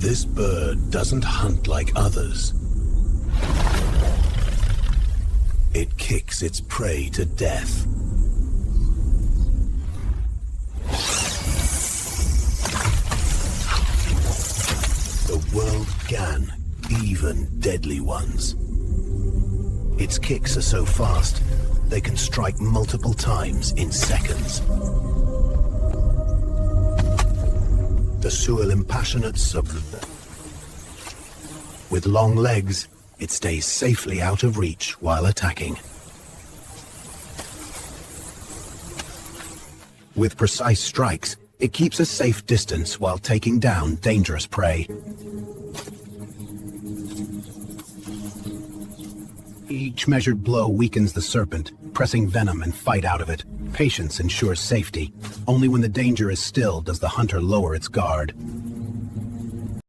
This bird doesn't hunt like others. It kicks its prey to death. The world can, even deadly ones. Its kicks are so fast, they can strike multiple times in seconds. The Suil impassionates of the... With long legs, it stays safely out of reach while attacking. With precise strikes, it keeps a safe distance while taking down dangerous prey. Each measured blow weakens the serpent, pressing venom and fight out of it. Patience ensures safety. Only when the danger is still does the hunter lower its guard.